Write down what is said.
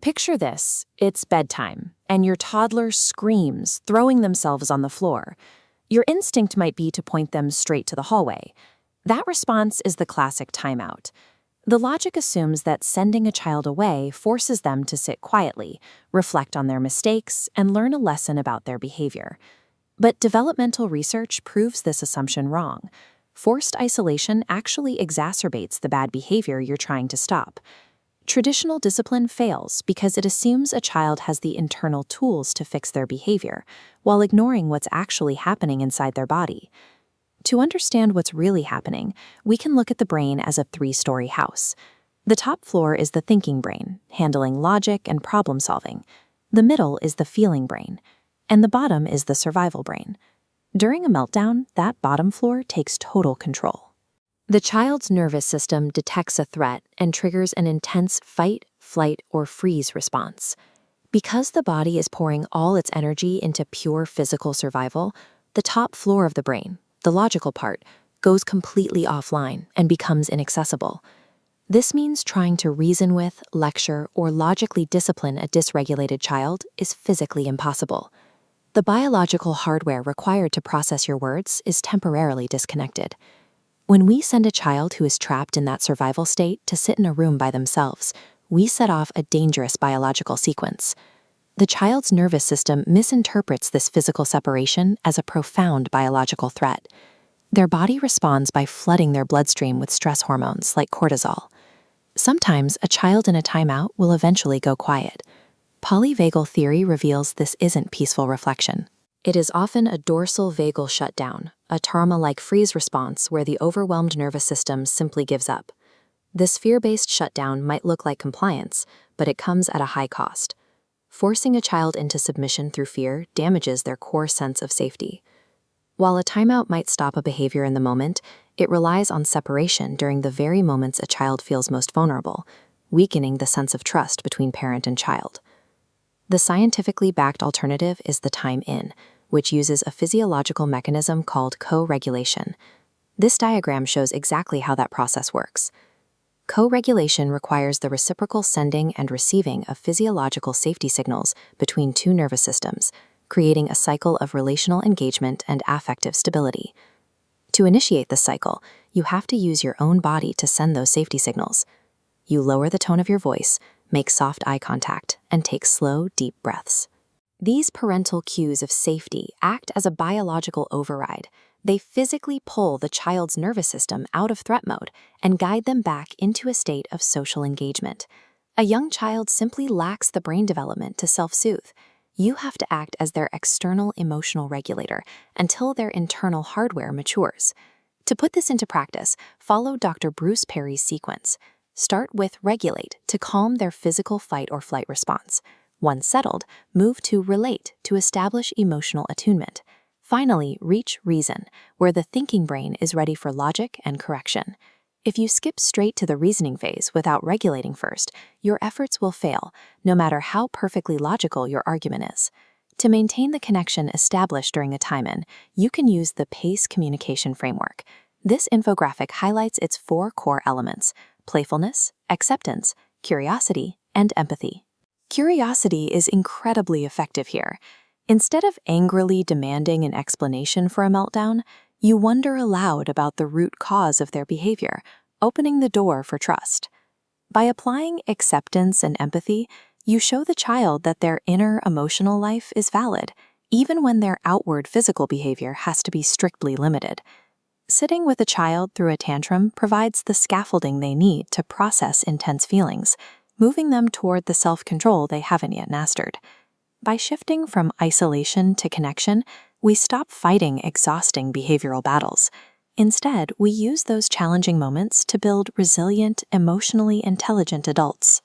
Picture this. It's bedtime, and your toddler screams, throwing themselves on the floor. Your instinct might be to point them straight to the hallway. That response is the classic timeout. The logic assumes that sending a child away forces them to sit quietly, reflect on their mistakes, and learn a lesson about their behavior. But developmental research proves this assumption wrong. Forced isolation actually exacerbates the bad behavior you're trying to stop. Traditional discipline fails because it assumes a child has the internal tools to fix their behavior, while ignoring what's actually happening inside their body. To understand what's really happening, we can look at the brain as a three-story house. The top floor is the thinking brain, handling logic and problem solving. The middle is the feeling brain, and the bottom is the survival brain. During a meltdown, that bottom floor takes total control. The child's nervous system detects a threat and triggers an intense fight, flight, or freeze response. Because the body is pouring all its energy into pure physical survival, the top floor of the brain, the logical part, goes completely offline and becomes inaccessible. This means trying to reason with, lecture, or logically discipline a dysregulated child is physically impossible. The biological hardware required to process your words is temporarily disconnected. When we send a child who is trapped in that survival state to sit in a room by themselves, we set off a dangerous biological sequence. The child's nervous system misinterprets this physical separation as a profound biological threat. Their body responds by flooding their bloodstream with stress hormones like cortisol. Sometimes a child in a timeout will eventually go quiet. Polyvagal theory reveals this isn't peaceful reflection. It is often a dorsal vagal shutdown, a trauma-like freeze response where the overwhelmed nervous system simply gives up. This fear-based shutdown might look like compliance, but it comes at a high cost. Forcing a child into submission through fear damages their core sense of safety. While a timeout might stop a behavior in the moment, it relies on separation during the very moments a child feels most vulnerable, weakening the sense of trust between parent and child. The scientifically backed alternative is the time in, which uses a physiological mechanism called co-regulation. This diagram shows exactly how that process works. Co-regulation requires the reciprocal sending and receiving of physiological safety signals between two nervous systems, creating a cycle of relational engagement and affective stability. To initiate this cycle, you have to use your own body to send those safety signals. You lower the tone of your voice, make soft eye contact, and take slow, deep breaths. These parental cues of safety act as a biological override. They physically pull the child's nervous system out of threat mode and guide them back into a state of social engagement. A young child simply lacks the brain development to self-soothe. You have to act as their external emotional regulator until their internal hardware matures. To put this into practice, follow Dr. Bruce Perry's sequence. Start with regulate to calm their physical fight or flight response. Once settled, move to relate to establish emotional attunement. Finally, reach reason, where the thinking brain is ready for logic and correction. If you skip straight to the reasoning phase without regulating first, your efforts will fail, no matter how perfectly logical your argument is. To maintain the connection established during a time-in, you can use the PACE communication framework. This infographic highlights its 4 core elements: playfulness, acceptance, curiosity, and empathy. Curiosity is incredibly effective here. Instead of angrily demanding an explanation for a meltdown, you wonder aloud about the root cause of their behavior, opening the door for trust. By applying acceptance and empathy, you show the child that their inner emotional life is valid, even when their outward physical behavior has to be strictly limited. Sitting with a child through a tantrum provides the scaffolding they need to process intense feelings, moving them toward the self-control they haven't yet mastered. By shifting from isolation to connection, we stop fighting exhausting behavioral battles. Instead, we use those challenging moments to build resilient, emotionally intelligent adults.